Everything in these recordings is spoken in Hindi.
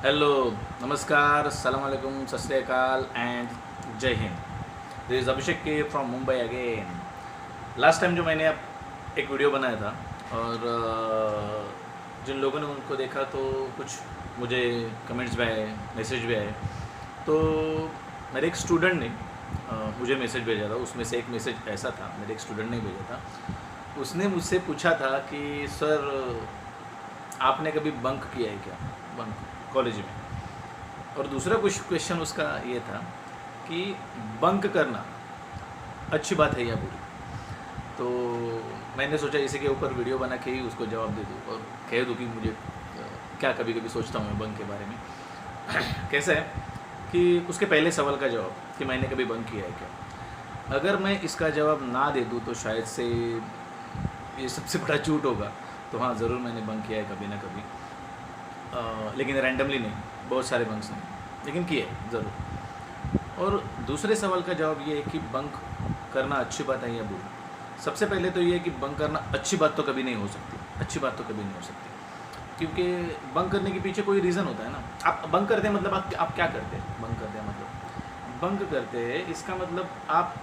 हेलो, नमस्कार, सलाम अलैकुम, सत श्री अकाल एंड जय हिंद। दिस इज़ अभिषेक के from Mumbai again. Last time जो मैंने एक वीडियो बनाया था और जिन लोगों ने उनको देखा तो कुछ मुझे कमेंट्स भी आए, मैसेज भी आए। तो मेरे एक स्टूडेंट ने मुझे मैसेज भेजा था। उसमें से एक मैसेज ऐसा था, मेरे एक स्टूडेंट ने भेजा था। उसने मुझसे पूछा था कि सर, आपने कभी बंक किया है क्या, बंक कॉलेज में। और दूसरा कुछ क्वेश्चन उसका ये था कि बंक करना अच्छी बात है या बुरी। तो मैंने सोचा इसी के ऊपर वीडियो बना के ही उसको जवाब दे दूँ और कह दूँ कि मुझे क्या कभी कभी सोचता हूँ मैं बंक के बारे में। कैसा है कि उसके पहले सवाल का जवाब कि मैंने कभी बंक किया है क्या। अगर मैं इसका जवाब ना दे दूँ तो शायद से ये सबसे बड़ा झूठ होगा। तो हाँ, ज़रूर मैंने बंक किया है कभी ना कभी, लेकिन रैंडमली नहीं, बहुत सारे बंक्स नहीं, लेकिन किए ज़रूर। और दूसरे सवाल का जवाब ये है कि बंक करना अच्छी बात है या बुरी। सबसे पहले तो ये है कि बंक करना अच्छी बात तो कभी नहीं हो सकती, अच्छी बात तो कभी नहीं हो सकती, क्योंकि बंक करने के पीछे कोई रीज़न होता है ना। आप बंक करते हैं मतलब आप क्या करते हैं, बंक करते हैं मतलब बंक करते हैं इसका मतलब आप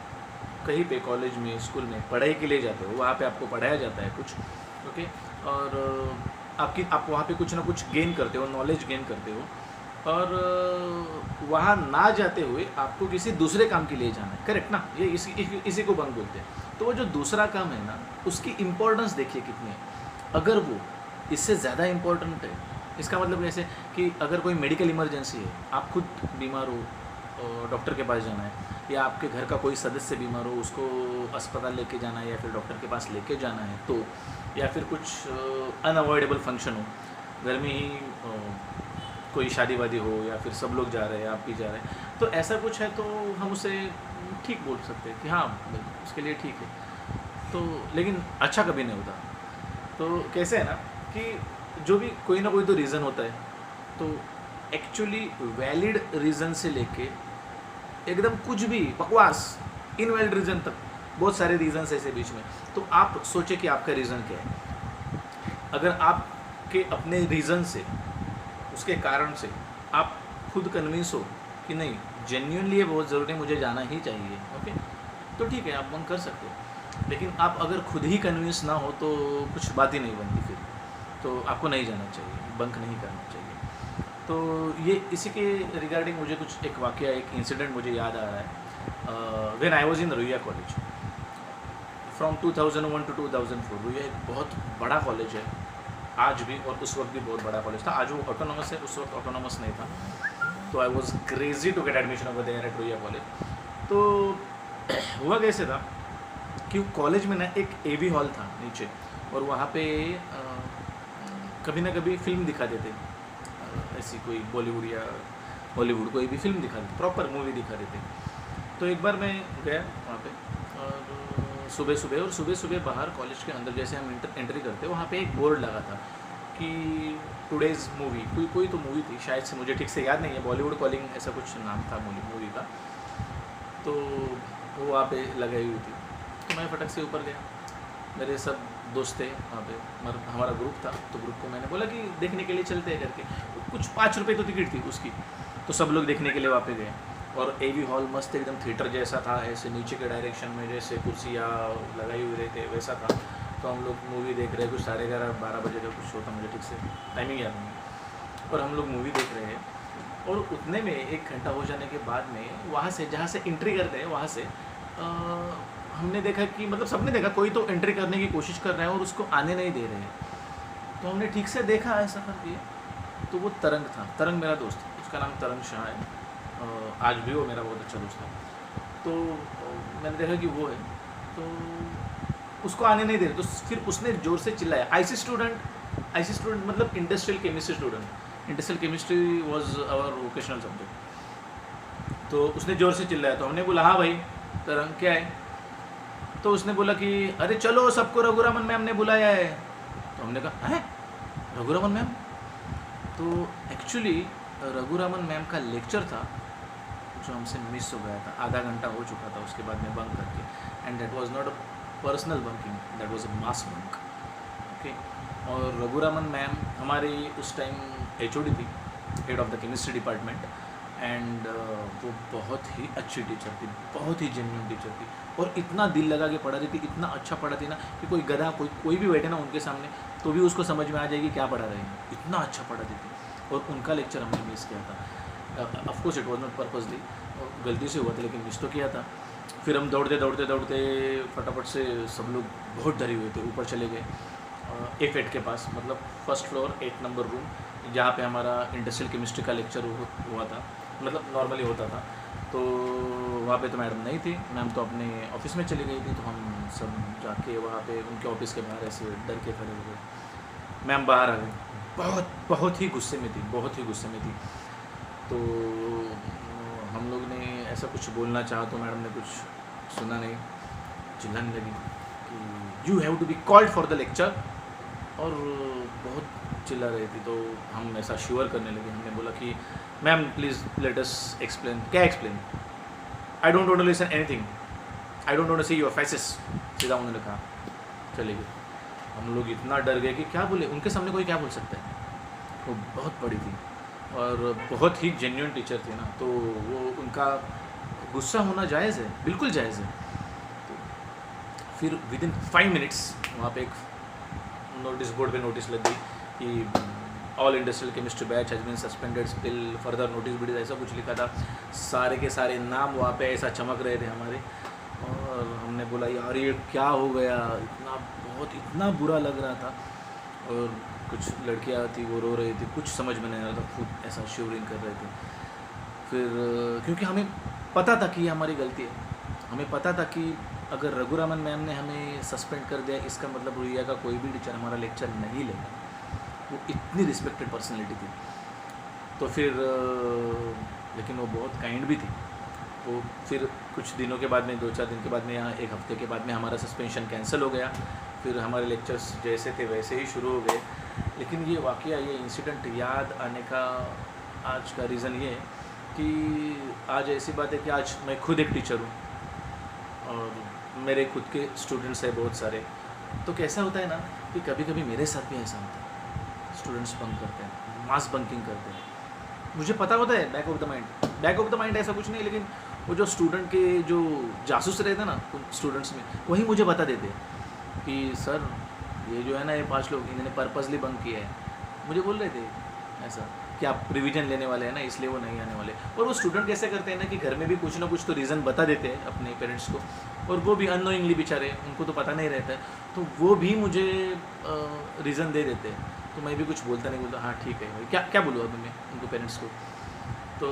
कहीं पे कॉलेज में, स्कूल में पढ़ाई के लिए जाते हो, वहाँ पे आपको पढ़ाया जाता है कुछ, ओके। और आप वहाँ पे कुछ ना कुछ गेन करते हो, नॉलेज गेन करते हो। और वहाँ ना जाते हुए आपको किसी दूसरे काम के लिए जाना है, करेक्ट ना। ये इसी को बंक बोलते हैं। तो वो जो दूसरा काम है ना, उसकी इम्पोर्टेंस देखिए कितनी है। अगर वो इससे ज़्यादा इम्पोर्टेंट है, इसका मतलब कैसे कि अगर कोई मेडिकल इमरजेंसी है, आप खुद बीमार हो, डॉक्टर के पास जाना है, या आपके घर का कोई सदस्य बीमार हो, उसको अस्पताल लेके जाना है या फिर डॉक्टर के पास लेके जाना है, तो या फिर कुछ अनअवॉइडेबल फंक्शन हो, घर में ही कोई शादी वादी हो या फिर सब लोग जा रहे हैं, आप भी जा रहे हैं, तो ऐसा कुछ है तो हम उसे ठीक बोल सकते हैं कि हाँ, उसके लिए ठीक है। तो लेकिन अच्छा कभी नहीं होता। तो कैसे है ना कि जो भी कोई ना कोई तो रीज़न होता है। तो एक्चुअली वैलिड रीज़न से लेके एकदम कुछ भी बकवास इनवैलिड रीज़न तक, बहुत सारे रीज़न्स ऐसे बीच में। तो आप सोचे कि आपका रीज़न क्या है। अगर आपके अपने रीज़न से, उसके कारण से आप खुद कन्विंस हो कि नहीं, जेन्युइनली ये बहुत ज़रूरी है, मुझे जाना ही चाहिए, ओके, तो ठीक है, आप बंक कर सकते हो। लेकिन आप अगर खुद ही कन्विंस ना हो तो कुछ बात ही नहीं बनती फिर। तो आपको नहीं जाना चाहिए, बंक नहीं करना चाहिए। तो ये इसी के रिगार्डिंग मुझे कुछ एक वाक़या, एक इंसिडेंट मुझे याद आ रहा है। When I was in Ruia college from 2001 to 2004। Ruia एक बहुत बड़ा कॉलेज है आज भी, और उस वक्त भी बहुत बड़ा कॉलेज था। आज वो ऑटोनॉमस है, उस वक्त ऑटोनॉमस नहीं था। तो I was crazy to get admission over there at Ruia college. तो हुआ कैसे था कि कॉलेज में ना एक एवी हॉल था नीचे, और वहाँ पे कभी ना कभी फिल्म दिखा देते, ऐसी कोई बॉलीवुड या हॉलीवुड कोई भी फिल्म दिखा देते, प्रॉपर मूवी दिखा देते। तो एक बार मैं गया वहाँ पे, और सुबह सुबह बाहर कॉलेज के अंदर जैसे हम एंट्री करते, वहाँ पे एक बोर्ड लगा था कि टुडेज़ मूवी, कोई तो मूवी थी, शायद से मुझे ठीक से याद नहीं है, बॉलीवुड कॉलिंग ऐसा कुछ नाम था मूवी का। तो वो वहाँ पे लगाई हुई थी। तो मैं फटक से ऊपर गया, मेरे सब दोस्त थे वहाँ पे, हमारा ग्रुप था। तो ग्रुप को मैंने बोला कि देखने के लिए चलते हैं करके। कुछ 5 रुपये तो टिकट थी उसकी। तो सब लोग देखने के लिए वहाँ पे गए, और एवी हॉल मस्त एकदम थिएटर जैसा था, ऐसे नीचे के डायरेक्शन में जैसे कुर्सियाँ लगाई हुई रहते वैसा था। तो हम लोग मूवी देख रहे, कुछ 11:30-12 बजे का कुछ शो था, मुझे ठीक से टाइमिंग याद नहीं। और हम लोग मूवी देख रहे हैं, और उतने में 1 घंटा हो जाने के बाद में वहाँ से, जहाँ से एंट्री करते हैं वहाँ से हमने देखा कि, मतलब सबने देखा, कोई तो एंट्री करने की कोशिश कर रहा है और उसको आने नहीं दे रहे हैं। तो हमने ठीक से देखा ऐसा करके, तो वो तरंग था। तरंग मेरा दोस्त, उसका नाम तरंग शाह है, आज भी वो मेरा बहुत अच्छा दोस्त है। तो मैंने देखा कि वो है, तो उसको आने नहीं दे रहे। तो फिर उसने ज़ोर से चिल्लाया, आईसी स्टूडेंट मतलब industrial chemistry student. Industrial chemistry was our vocational subject. तो उसने ज़ोर से चिल्लाया, तो हमने बोला हाँ भाई तरंग क्या है। तो उसने बोला कि अरे चलो, सबको रघुरामन मैम ने बुलाया है। तो हमने कहा हैं, रघुरामन मैम? तो एक्चुअली रघुरामन मैम का लेक्चर था जो हमसे मिस हो गया था, आधा घंटा हो चुका था उसके बाद में बंक करके। And that was not a personal bunking, that was a mass bunk, okay. और रघुरामन मैम हमारी उस टाइम एचओडी थी, head of the chemistry department. And वो बहुत ही अच्छी टीचर थी, बहुत ही जेन्युइन टीचर थी, और इतना दिल लगा के पढ़ा रही थी, इतना अच्छा पढ़ाती ना कि कोई गधा कोई भी बैठे ना उनके सामने तो भी उसको समझ में आ जाएगी क्या पढ़ा रहे हैं, इतना अच्छा पढ़ाती थी। और उनका लेक्चर हमने मिस किया था। Of course it was not purposely, गलती से हुआ था, लेकिन मिस तो किया था। फिर हम दौड़ते फटाफट से सब लोग बहुत डरे हुए थे, ऊपर चले गए F8 के पास, मतलब फर्स्ट फ्लोर 8 नंबर रूम, जहाँ पे हमारा इंडस्ट्रियल केमिस्ट्री का लेक्चर हुआ था, मतलब नॉर्मली होता था। तो वहाँ पे तो मैडम नहीं थी, मैम तो अपने ऑफिस में चली गई थी। तो हम सब जाके वहाँ पे उनके ऑफिस के बाहर ऐसे डर के खड़े हो गए। मैम बाहर आ गई, बहुत ही गुस्से में थी, बहुत ही गुस्से में थी। तो हम लोग ने ऐसा कुछ बोलना चाहा तो मैडम ने कुछ सुना नहीं, चिल्लाने लगी कि you have to be called for the lecture, और बहुत चिल्ला रही थी। तो हम ऐसा श्योर करने लगे। हमने बोला कि ma'am please let us explain. क्या explain? I don't want to listen anything, I don't want to see your faces. सीधा उन्होंने कहा, चले गए। हम लोग इतना डर गए कि क्या बोले, उनके सामने कोई क्या बोल सकता है। वो बहुत बड़ी थी और बहुत ही जेन्युइन टीचर थी ना, तो वो उनका गुस्सा होना जायज़ है, बिल्कुल जायज़ है। तो फिर विदिन 5 मिनट्स वहाँ पे एक नोटिस बोर्ड पे नोटिस लग गई कि all industrial chemistry batch has been suspended till further notice board, ऐसा कुछ लिखा था। सारे के सारे नाम वहाँ पे ऐसा चमक रहे थे हमारे, और हमने बोला यार ये क्या हो गया, इतना बुरा लग रहा था। और कुछ लड़कियाँ थी वो रो रही थी, कुछ समझ में नहीं आ रहा था, खुद ऐसा शिवरिंग कर रहे थे। फिर क्योंकि हमें पता था कि ये हमारी गलती है, हमें पता था कि अगर रघुरामन मैम ने हमें सस्पेंड कर दिया, इसका मतलब रुइया का कोई भी टीचर हमारा लेक्चर नहीं लेगा। वो इतनी रिस्पेक्टेड पर्सनैलिटी थी। तो फिर लेकिन वो बहुत काइंड भी थी। वो फिर कुछ दिनों के बाद में, 2-4 दिन के बाद में, या 1 हफ्ते के बाद में हमारा सस्पेंशन कैंसिल हो गया। फिर हमारे लेक्चर्स जैसे थे वैसे ही शुरू हो गए। लेकिन ये वाक़या, ये इंसिडेंट याद आने का आज का रीज़न ये है कि आज ऐसी बात है कि आज मैं खुद एक टीचर हूँ और मेरे खुद के स्टूडेंट्स हैं बहुत सारे। तो कैसा होता है ना कि कभी कभी मेरे साथ भी ऐसा होता है, स्टूडेंट्स बंक करते हैं, मास बंकिंग करते हैं। मुझे पता होता है बैक ऑफ द माइंड ऐसा कुछ नहीं, लेकिन वो जो स्टूडेंट के जो जासूस रहते हैं ना स्टूडेंट्स में, वही मुझे बता देते हैं कि सर ये जो है ना, ये 5 लोग इन्होंने पर्पसली बंक किया है। मुझे बोल रहे थे ऐसा कि आप रिवीजन लेने वाले हैं ना, इसलिए वो नहीं आने वाले। और वो स्टूडेंट कैसे करते हैं ना कि घर में भी कुछ ना कुछ तो रीज़न बता देते हैं अपने पेरेंट्स को, और वो भी अननोइंगली बेचारे, उनको तो पता नहीं रहता है, तो वो भी मुझे रीज़न दे देते हैं। तो मैं भी कुछ बोलता नहीं, बोलता हाँ ठीक है भाई, क्या बोलूँ अब मैं उनको, पेरेंट्स को। तो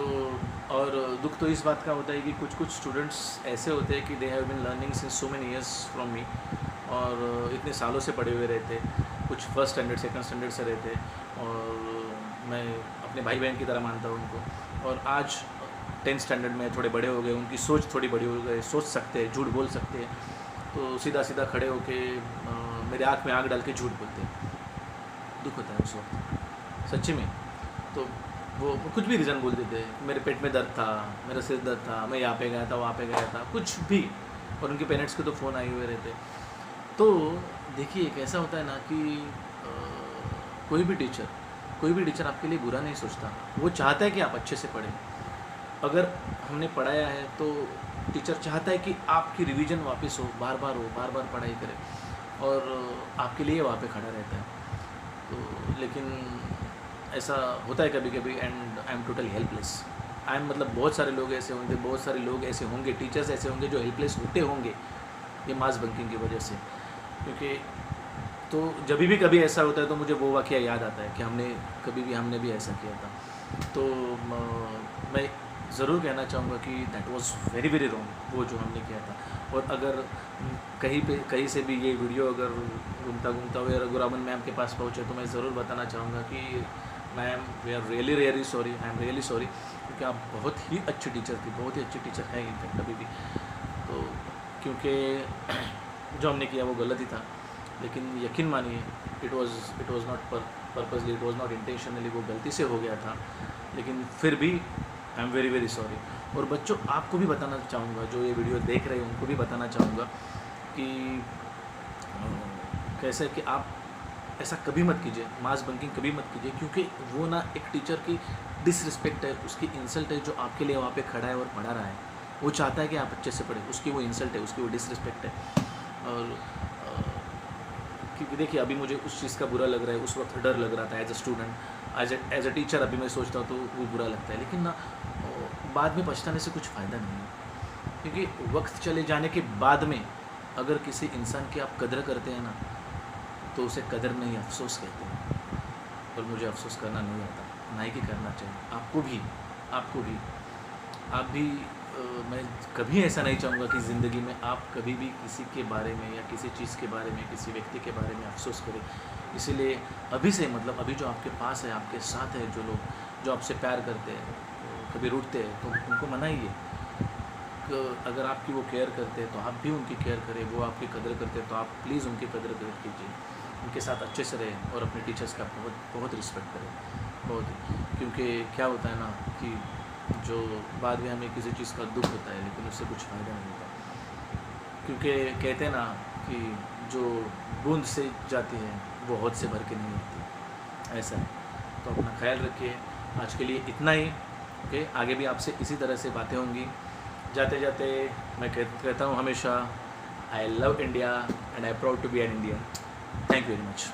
और दुख तो इस बात का होता है कि कुछ स्टूडेंट्स ऐसे होते हैं कि they have been learning since so many years from me, और इतने सालों से पढ़े हुए रहते, कुछ फर्स्ट स्टैंडर्ड सेकंड स्टैंडर्ड से रहते, और मैं अपने भाई बहन की तरह मानता हूँ उनको। और आज 10th स्टैंडर्ड में थोड़े बड़े हो गए, उनकी सोच थोड़ी बड़ी हो गई, सोच सकते हैं, झूठ बोल सकते हैं। तो सीधा खड़े होके मेरे आँख में आँख डाल के झूठ बोलते हैं। दुख होता है उस वक्त सच्ची में। तो वो कुछ भी रीज़न बोल देते हैं, मेरे पेट में दर्द था, मेरा सिर दर्द था, मैं यहाँ पे गया था, वहाँ पे गया था, कुछ भी। और उनके पेरेंट्स के तो फ़ोन आए हुए रहते। तो देखिए कैसा होता है ना कि कोई भी टीचर आपके लिए बुरा नहीं सोचता, वो चाहता है कि आप अच्छे से पढ़ें। अगर हमने पढ़ाया है तो टीचर चाहता है कि आपकी रिवीजन वापस हो, बार बार पढ़ाई करें, और आपके लिए वहाँ पे खड़ा रहता है। तो लेकिन ऐसा होता है कभी कभी, and I am totally helpless. मतलब बहुत सारे लोग ऐसे होंगे, बहुत सारे लोग ऐसे होंगे, टीचर्स ऐसे होंगे जो हेल्पलेस होते होंगे ये मास बंकिंग की वजह से। क्योंकि तो जब भी कभी ऐसा होता है तो मुझे वो वाक़या याद आता है कि हमने भी ऐसा किया था। तो मैं ज़रूर कहना चाहूँगा कि that was very very wrong, वो जो हमने किया था। और अगर कहीं से भी ये वीडियो अगर घूमता हुए रघुरामन मैम के पास पहुँचे तो मैं ज़रूर बताना चाहूँगा कि ma'am we are really sorry, I am really sorry, क्योंकि आप बहुत ही अच्छी टीचर थी, बहुत ही अच्छी टीचर है इनफैक्ट अभी भी। तो क्योंकि जो हमने किया वो गलत ही था, लेकिन यकीन मानिए it was not purposely, it was not intentionally, वो गलती से हो गया था। लेकिन फिर भी I am very very sorry. और बच्चों आपको भी बताना चाहूँगा, जो ये वीडियो देख रहे हैं उनको भी बताना चाहूँगा कि कैसे कि आप ऐसा कभी मत कीजिए, मास बंकिंग कभी मत कीजिए, क्योंकि वो ना एक टीचर की डिसरिस्पेक्ट है, उसकी इंसल्ट है जो आपके लिए वहाँ पे खड़ा है और पढ़ा रहा है। वो चाहता है कि आप अच्छे से पढ़ें, उसकी वो इंसल्ट है, उसकी वो डिसरिस्पेक्ट है। और क्योंकि देखिए अभी मुझे उस चीज़ का बुरा लग रहा है, उस वक्त डर लग रहा था as a student, as a teacher अभी मैं सोचता हूँ तो वो बुरा लगता है, लेकिन ना बाद में पछताने से कुछ फ़ायदा नहीं है। क्योंकि वक्त चले जाने के बाद में अगर किसी इंसान की आप कदर करते हैं ना, तो उसे कदर नहीं अफसोस कहते हैं। और मुझे अफसोस करना नहीं आता, ना ही कि करना चाहिए। आपको भी आप भी मैं कभी ऐसा नहीं चाहूँगा कि ज़िंदगी में आप कभी भी किसी के बारे में या किसी चीज़ के बारे में, किसी व्यक्ति के बारे में अफसोस करें। इसीलिए अभी से मतलब अभी जो आपके पास है, आपके साथ है, जो लोग जो आपसे प्यार करते हैं, कभी रूठते हैं, तो उनको मनाइए। अगर आपकी वो केयर करते हैं तो आप भी उनकी केयर करें, वो आपकी कदर करते हैं तो आप प्लीज़ उनकी कदर कीजिए, उनके साथ अच्छे से रहें और अपने टीचर्स का बहुत बहुत रिस्पेक्ट करें, बहुत ही। क्योंकि क्या होता है ना कि जो बाद में हमें किसी चीज़ का दुख होता है, लेकिन उससे कुछ फ़ायदा नहीं होता। क्योंकि कहते हैं ना कि जो बूंद से जाती है वो हौद से भर के नहीं होती, ऐसा है। तो अपना ख्याल रखिए। आज के लिए इतना ही। ओके, आगे भी आपसे इसी तरह से बातें होंगी। जाते जाते मैं कहता हूँ हमेशा, I love India and I proud to be an Indian. Thank you very much.